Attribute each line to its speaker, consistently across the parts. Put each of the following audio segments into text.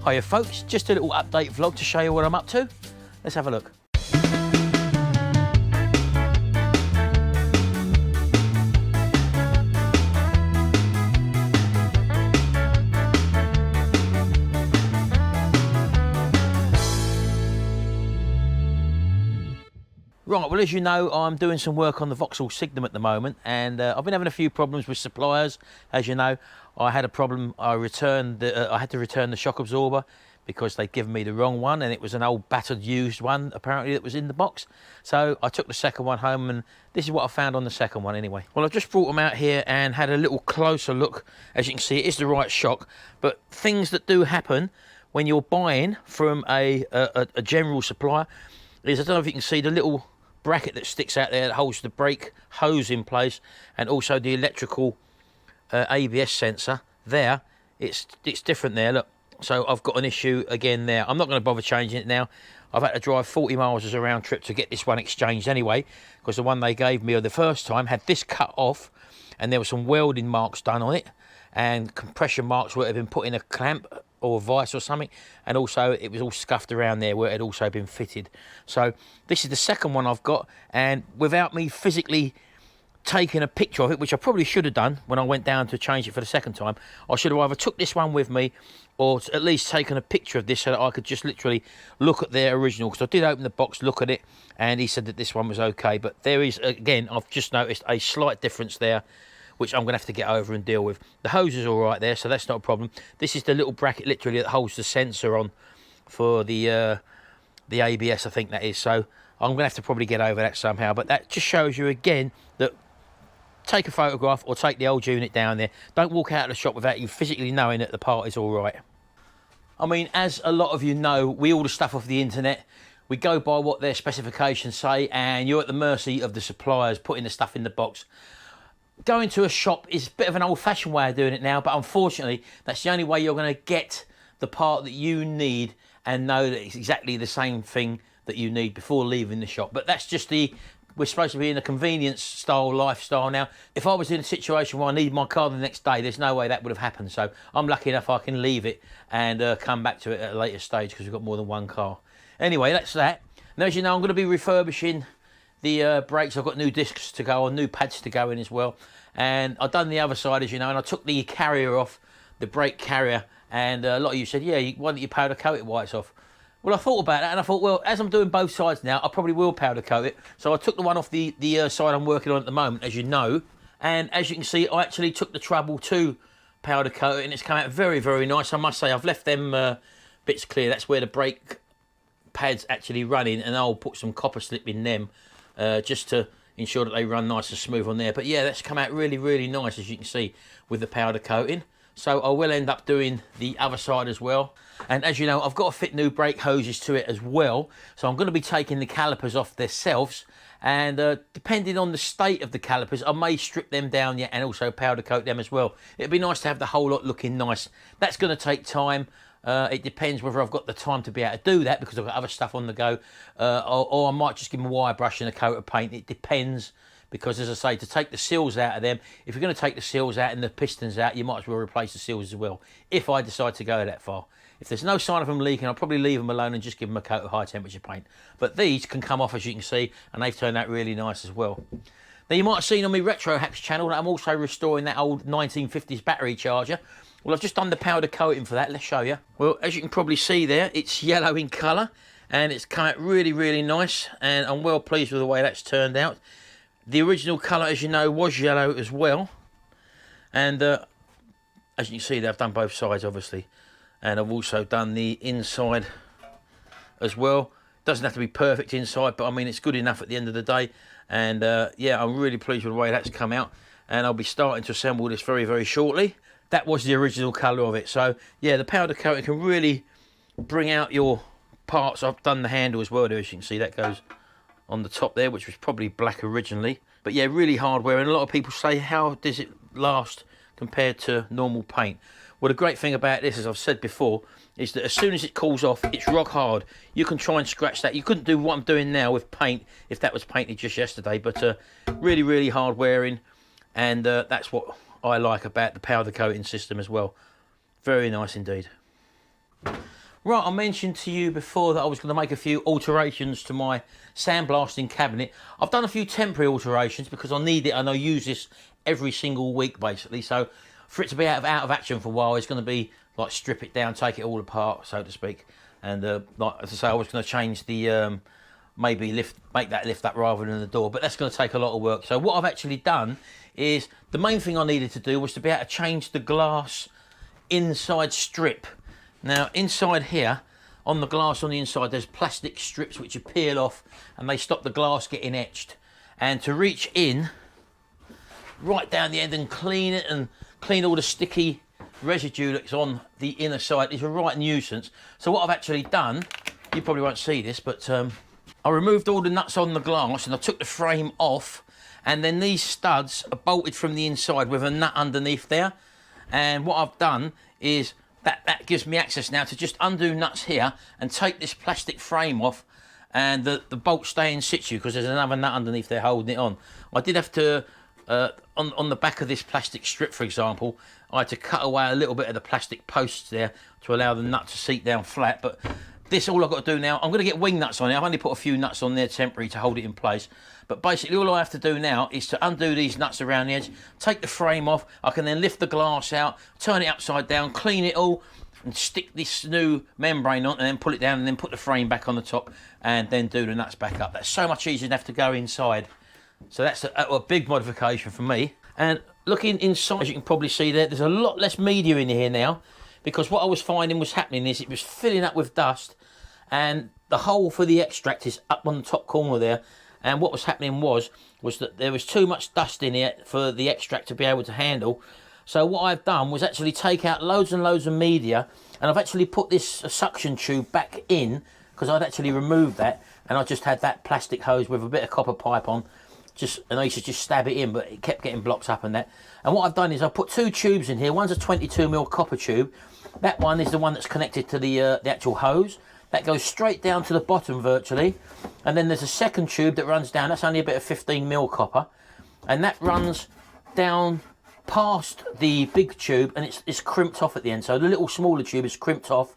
Speaker 1: Hiya folks, just a little update vlog to show you what I'm up to. Let's have a look. Right, well, as you know, I'm doing some work on the Vauxhall Signum at the moment, and I've been having a few problems with suppliers. As you know, I had a problem. I had to return the shock absorber because they'd given me the wrong one, and it was an old battered used one apparently that was in the box. So I took the second one home, and this is what I found on the second one anyway. Well, I've just brought them out here and had a little closer look. As you can see, it is the right shock, but things that do happen when you're buying from a general supplier is, I don't know if you can see the little bracket that sticks out there that holds the brake hose in place, and also the electrical ABS sensor there. It's different there, look. So I've got an issue again there. I'm not going to bother changing it now. I've had to drive 40 miles as a round trip to get this one exchanged anyway, because the one they gave me the first time had this cut off, and there were some welding marks done on it, and compression marks where it had been put in a clamp or a vice or something, and also it was all scuffed around there where it had also been fitted. So this is the second one I've got, and without me physically taking a picture of it, which I probably should have done when I went down to change it for the second time, I should have either took this one with me or at least taken a picture of this so that I could just literally look at their original, because I did open the box, look at it, and he said that this one was okay. But there is, again, I've just noticed a slight difference there, which I'm going to have to get over and deal with. The hose is all right there, so that's not a problem. This is the little bracket, literally, that holds the sensor on for the ABS, I think that is. So I'm going to have to probably get over that somehow. But that just shows you, again, that take a photograph or take the old unit down there. Don't walk out of the shop without you physically knowing that the part is all right. I mean, as a lot of you know, we order stuff off the internet. We go by what their specifications say, and you're at the mercy of the suppliers putting the stuff in the box. Going to a shop is a bit of an old-fashioned way of doing it now, but unfortunately, that's the only way you're going to get the part that you need and know that it's exactly the same thing that you need before leaving the shop. But that's just we're supposed to be in a convenience style lifestyle now. If I was in a situation where I need my car the next day, there's no way that would have happened. So I'm lucky enough I can leave it and come back to it at a later stage, because we've got more than one car. Anyway, that's that. Now, as you know, I'm going to be refurbishing the brakes. I've got new discs to go on, new pads to go in as well, and I've done the other side, as you know, and I took the carrier off, the brake carrier, and a lot of you said, yeah, why don't you powder coat it while it's off? Well, I thought about that, and I thought, well, as I'm doing both sides now, I probably will powder coat it. So I took the one off the side I'm working on at the moment, as you know, and as you can see, I actually took the trouble to powder coat it, and it's come out very, very nice. I must say, I've left them bits clear. That's where the brake pads actually run in, and I'll put some copper slip in them just to ensure that they run nice and smooth on there. But yeah, that's come out really, really nice, as you can see, with the powder coating. So I will end up doing the other side as well. And as you know, I've got to fit new brake hoses to it as well. So I'm going to be taking the calipers off themselves, and depending on the state of the calipers, I may strip them down yet and also powder coat them as well. It'd be nice to have the whole lot looking nice. That's going to take time. It depends whether I've got the time to be able to do that, because I've got other stuff on the go, or I might just give them a wire brush and a coat of paint. It depends, because as I say, to take the seals out of them, if you're going to take the seals out and the pistons out, you might as well replace the seals as well, if I decide to go that far. If there's no sign of them leaking, I'll probably leave them alone and just give them a coat of high temperature paint. But these can come off, as you can see, and they've turned out really nice as well. Now, you might have seen on my Retro Hacks channel that I'm also restoring that old 1950s battery charger. Well, I've just done the powder coating for that. Let's show you. Well, as you can probably see there, it's yellow in colour, and it's come out really, really nice, and I'm well pleased with the way that's turned out. The original colour, as you know, was yellow as well, and as you can see there, I've done both sides, obviously, and I've also done the inside as well. Doesn't have to be perfect inside, but I mean, it's good enough at the end of the day, and yeah, I'm really pleased with the way that's come out, and I'll be starting to assemble this very, very shortly. That was the original colour of it. So yeah, the powder coating can really bring out your parts. I've done the handle as well there, as you can see, that goes on the top there, which was probably black originally. But yeah, really hardware, and a lot of people say, how does it last compared to normal paint? Well, the great thing about this, as I've said before, is that as soon as it cools off, it's rock hard. You can try and scratch that. You couldn't do what I'm doing now with paint if that was painted just yesterday, but really, really hard wearing, and that's what I like about the powder coating system as well. Very nice indeed. Right, I mentioned to you before that I was going to make a few alterations to my sandblasting cabinet. I've done a few temporary alterations because I need it and I use this every single week basically. So for it to be out of action for a while, it's going to be like strip it down, take it all apart, so to speak. And like as I say, I was going to change the maybe make that lift up rather than the door, but that's going to take a lot of work. So what I've actually done is the main thing I needed to do was to be able to change the glass inside strip. Now inside here on the glass on the inside there's plastic strips which you peel off and they stop the glass getting etched, and to reach in right down the end and clean it and clean all the sticky residue that's on the inner side is a right nuisance. So what I've actually done, you probably won't see this, but I removed all the nuts on the glass and I took the frame off, and then these studs are bolted from the inside with a nut underneath there. And what I've done is that gives me access now to just undo nuts here and take this plastic frame off, and the bolts stay in situ because there's another nut underneath there holding it on. I did have to, on the back of this plastic strip for example, I had to cut away a little bit of the plastic posts there to allow the nut to seat down flat, but this all I've got to do now, I'm going to get wing nuts on it. I've only put a few nuts on there temporary to hold it in place. But basically all I have to do now is to undo these nuts around the edge, take the frame off. I can then lift the glass out, turn it upside down, clean it all, and stick this new membrane on, and then pull it down, and then put the frame back on the top, and then do the nuts back up. That's so much easier than have to go inside. So that's a big modification for me. And looking inside, as you can probably see there's a lot less media in here now, because what I was finding was happening is it was filling up with dust, and the hole for the extract is up on the top corner there. And what was happening was that there was too much dust in here for the extract to be able to handle. So what I've done was actually take out loads and loads of media, and I've actually put this suction tube back in because I'd actually removed that, and I just had that plastic hose with a bit of copper pipe on, and I used to just stab it in, but it kept getting blocked up and that. And what I've done is I've put two tubes in here. One's a 22mm copper tube. That one is the one that's connected to the actual hose. That goes straight down to the bottom virtually, and then there's a second tube that runs down. That's only a bit of 15mm copper, and that runs down past the big tube, and it's crimped off at the end. So the little smaller tube is crimped off,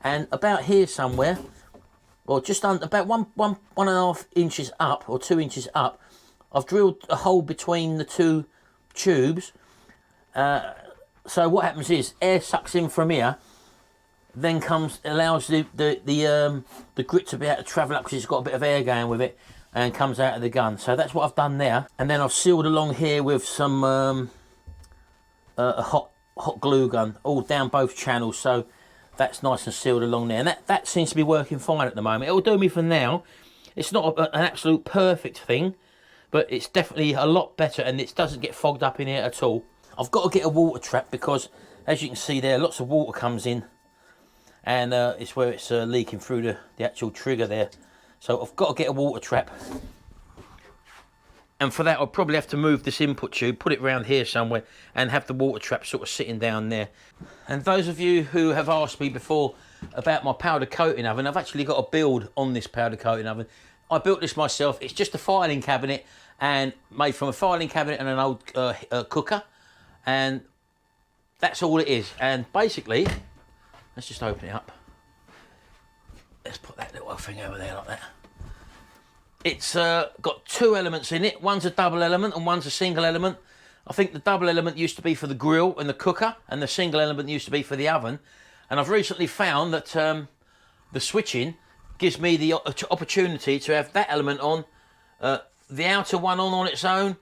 Speaker 1: and about here somewhere, or just under about one and a half inches up, or 2 inches up, I've drilled a hole between the two tubes. So what happens is air sucks in from here, then allows the grit to be able to travel up because it's got a bit of air going with it, and comes out of the gun. So that's what I've done there, and then I've sealed along here with some a hot glue gun all down both channels, so that's nice and sealed along there, and that seems to be working fine at the moment. It'll do me for now. It's not an absolute perfect thing, but it's definitely a lot better, and it doesn't get fogged up in here at all. I've got to get a water trap because, as you can see there, lots of water comes in, and it's where it's leaking through the actual trigger there. So I've got to get a water trap, and for that I'll probably have to move this input tube, put it around here somewhere, and have the water trap sort of sitting down there. And those of you who have asked me before about my powder coating oven, I've actually got a build on this powder coating oven. I built this myself. It's just a filing cabinet, and made from a filing cabinet and an old cooker, and that's all it is. And basically, let's just open it up. Let's put that little thing over there like that. It's got two elements in it. One's a double element and one's a single element. I think the double element used to be for the grill and the cooker, and the single element used to be for the oven. And I've recently found that the switching gives me the opportunity to have that element on, the outer one on its own.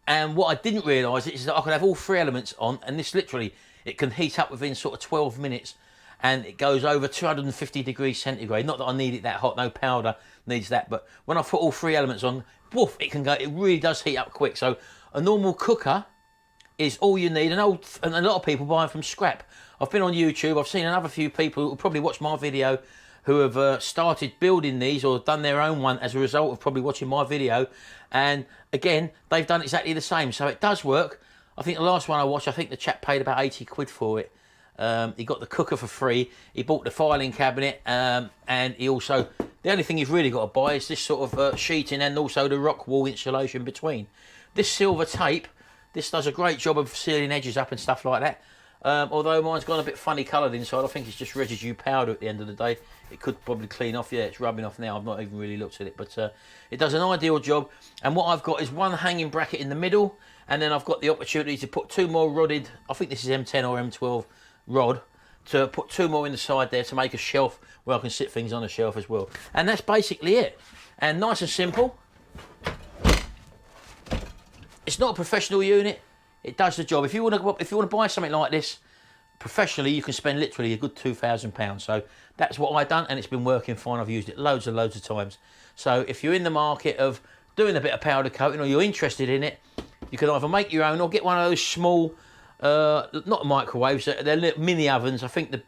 Speaker 1: And what I didn't realise is that I could have all three elements on, and this literally, it can heat up within sort of 12 minutes, and it goes over 250 degrees centigrade. Not that I need it that hot, no powder needs that, but when I put all three elements on, woof, it can go, it really does heat up quick. So a normal cooker is all you need, and a lot of people buy them from scrap. I've been on YouTube, I've seen another few people who will probably watch my video who have started building these or done their own one as a result of probably watching my video, and again they've done exactly the same, so it does work. I think the last one I watched, I think the chap paid about 80 quid for it. He got the cooker for free, he bought the filing cabinet, and he also, the only thing you've really got to buy is this sort of sheeting, and also the rock wall insulation between. This silver tape, this does a great job of sealing edges up and stuff like that. Although mine's gone a bit funny coloured inside. I think it's just residue powder at the end of the day. It could probably clean off. Yeah, it's rubbing off now. I've not even really looked at it, but it does an ideal job. And what I've got is one hanging bracket in the middle, and then I've got the opportunity to put two more rodded, I think this is M10 or M12 rod, to put two more in the side there to make a shelf where I can sit things on a shelf as well. And that's basically it. And nice and simple. It's not a professional unit. It does the job. If you want to buy something like this professionally, you can spend literally a good £2,000. So that's what I've done, and it's been working fine. I've used it loads and loads of times. So if you're in the market of doing a bit of powder coating, or you're interested in it, you can either make your own or get one of those small, not microwaves, they're little mini ovens. I think the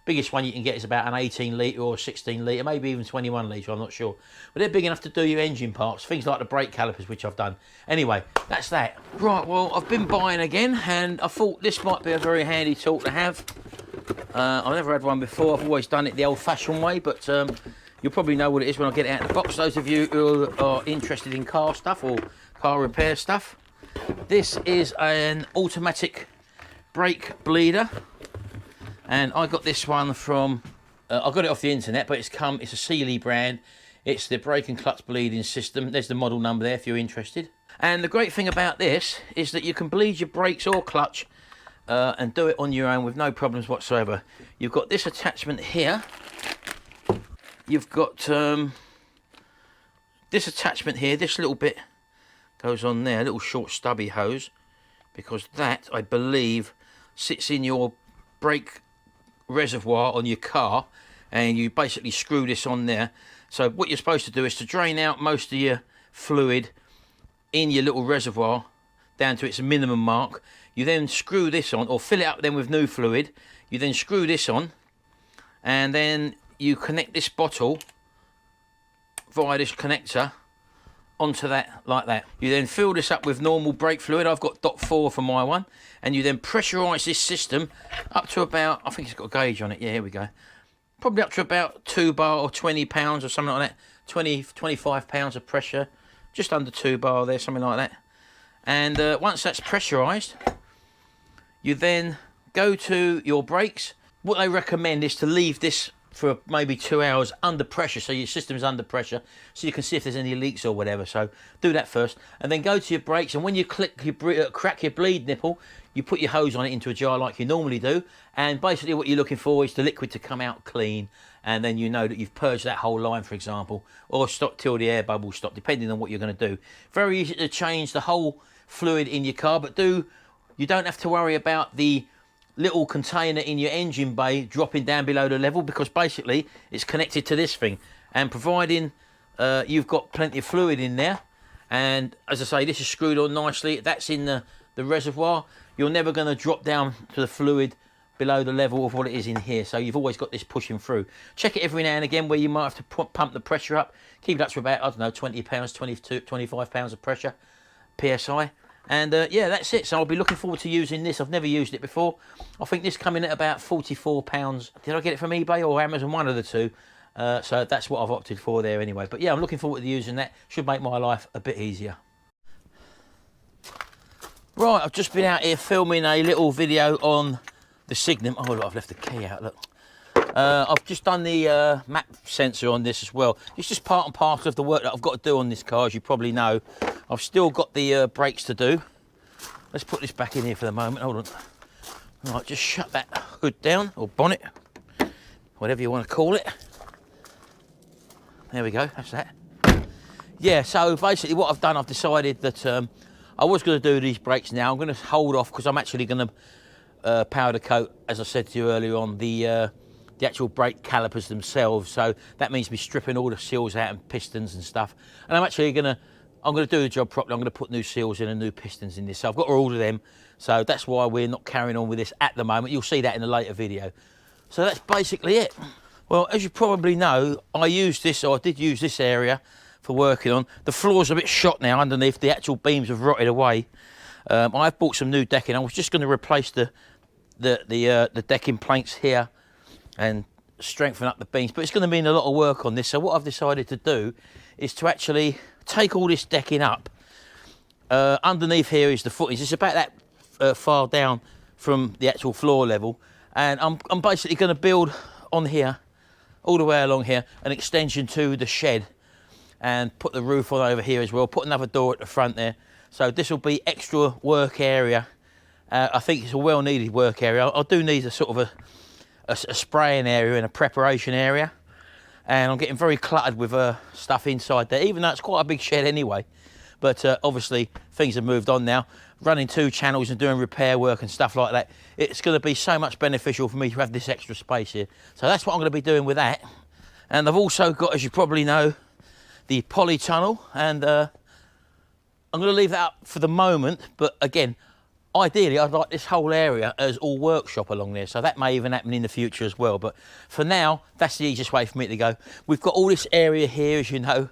Speaker 1: biggest one you can get is about an 18 litre or 16 litre, maybe even 21 litre, I'm not sure. But they're big enough to do your engine parts, things like the brake calipers, which I've done. Anyway, that's that. Right, well, I've been buying again, and I thought this might be a very handy tool to have. I've never had one before. I've always done it the old-fashioned way, but you'll probably know what it is when I get it out of the box. Those of you who are interested in car stuff or car repair stuff. This is an automatic brake bleeder. And I got this one from, I got it off the internet, but it's a Sealey brand. It's the brake and clutch bleeding system. There's the model number there if you're interested. And the great thing about this is that you can bleed your brakes or clutch and do it on your own with no problems whatsoever. You've got this attachment here. You've got this attachment here. This little bit goes on there, a little short stubby hose, because that, I believe, sits in your brake reservoir on your car, and you basically screw this on there. So what you're supposed to do is to drain out most of your fluid in your little reservoir down to its minimum mark. You then screw this on, or fill it up then with new fluid. You then screw this on, and then you connect this bottle via this connector onto that, like that. You then fill this up with normal brake fluid. I've got .4 for my one, and you then pressurise this system up to about, I think it's got a gauge on it, yeah, here we go, probably up to about 2 bar or 20 pounds or something like that, 25 pounds of pressure, just under 2 bar there, something like that. And once that's pressurised, you then go to your brakes. What they recommend is to leave this for maybe 2 hours under pressure, so your system's under pressure, so you can see if there's any leaks or whatever. So do that first, and then go to your brakes, and when you crack your bleed nipple, you put your hose on it into a jar like you normally do, and basically what you're looking for is the liquid to come out clean, and then you know that you've purged that whole line, for example, or stop till the air bubbles stop, depending on what you're going to do. Very easy to change the whole fluid in your car, but you don't have to worry about the little container in your engine bay dropping down below the level, because basically it's connected to this thing, and providing you've got plenty of fluid in there, and as I say, this is screwed on nicely, that's in the reservoir, you're never going to drop down to the fluid below the level of what it is in here, so you've always got this pushing through. Check it every now and again where you might have to pump the pressure up, keep it up to about, I don't know, 20 pounds, 25 pounds of pressure, PSI. And yeah, that's it. So I'll be looking forward to using this. I've never used it before. I think this came in at about £44. Did I get it from eBay or Amazon? One of the two. So that's what I've opted for there anyway. But yeah, I'm looking forward to using that. Should make my life a bit easier. Right, I've just been out here filming a little video on the Signum. Oh, look, I've left the key out, look. I've just done the map sensor on this as well. It's just part and parcel of the work that I've got to do on this car, as you probably know. I've still got the brakes to do. Let's put this back in here for the moment. Hold on. Right, just shut that hood down, or bonnet, whatever you want to call it. There we go, that's that. Yeah, so basically what I've done, I've decided that I was going to do these brakes now. I'm going to hold off because I'm actually going to powder coat, as I said to you earlier on, the actual brake calipers themselves. So that means me stripping all the seals out and pistons and stuff. And I'm actually going to do the job properly. I'm going to put new seals in and new pistons in this. So I've got to order them. So that's why we're not carrying on with this at the moment. You'll see that in a later video. So that's basically it. Well, as you probably know, I did use this area for working on. The floor's a bit shot now underneath. The actual beams have rotted away. I've bought some new decking. I was just going to replace the decking planks here and strengthen up the beams, but it's going to mean a lot of work on this. So what I've decided to do is to actually take all this decking up. Underneath here is the footings. It's about that far down from the actual floor level. And I'm basically going to build on here, all the way along here, an extension to the shed, and put the roof on over here as well, put another door at the front there. So this will be extra work area. I think it's a well needed work area. I do need a sort of a spraying area and a preparation area. And I'm getting very cluttered with stuff inside there, even though it's quite a big shed anyway. But obviously things have moved on now. Running 2 channels and doing repair work and stuff like that, it's going to be so much beneficial for me to have this extra space here. So that's what I'm going to be doing with that. And I've also got, as you probably know, the polytunnel, and I'm going to leave that up for the moment. But again, ideally I'd like this whole area as all workshop along there, so that may even happen in the future as well. But for now, that's the easiest way for me to go. We've got all this area here, as you know,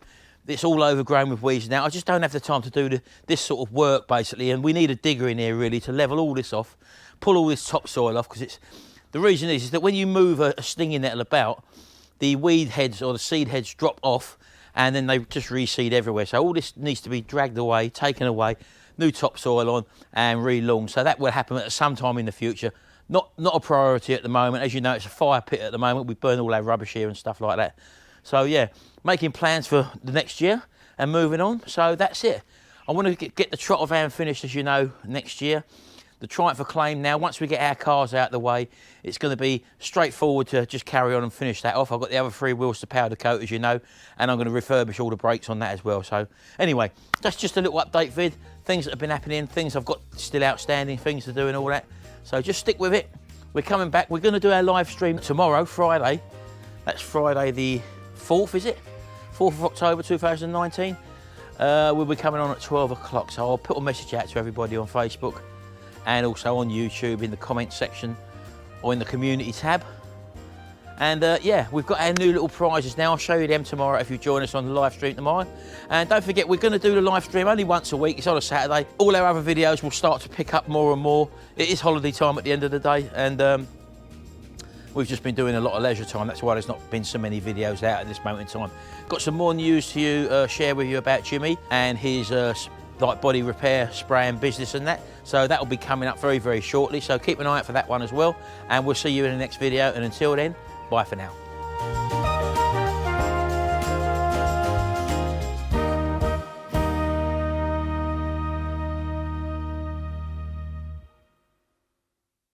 Speaker 1: it's all overgrown with weeds now. I just don't have the time to do this sort of work basically, and we need a digger in here really to level all this off, pull all this topsoil off, because the reason is that when you move a stinging nettle about, the weed heads or the seed heads drop off, and then they just reseed everywhere. So all this needs to be dragged away, taken away, new topsoil on, and re-lunged. So that will happen at some time in the future. Not a priority at the moment. As you know, it's a fire pit at the moment. We burn all our rubbish here and stuff like that. So yeah, making plans for the next year and moving on. So that's it. I want to get the trotter van finished, as you know, next year. The Triumph Acclaim now, once we get our cars out of the way, it's going to be straightforward to just carry on and finish that off. I've got the other 3 wheels to powder coat, as you know, and I'm going to refurbish all the brakes on that as well. So anyway, that's just a little update vid, things that have been happening, things I've got still outstanding, things to do and all that. So just stick with it. We're coming back. We're going to do our live stream tomorrow, Friday. That's Friday the 4th, is it? 4th of October 2019. We'll be coming on at 12 o'clock. So I'll put a message out to everybody on Facebook and also on YouTube in the comment section or in the community tab. And yeah, we've got our new little prizes now. I'll show you them tomorrow if you join us on the live stream tomorrow. And don't forget, we're going to do the live stream only once a week. It's on a Saturday. All our other videos will start to pick up more and more. It is holiday time at the end of the day, and we've just been doing a lot of leisure time. That's why there's not been so many videos out at this moment in time. Got some more news to you, share with you about Jimmy and his like body repair, spraying business and that. So that will be coming up very, very shortly. So keep an eye out for that one as well. And we'll see you in the next video. And until then, bye for now.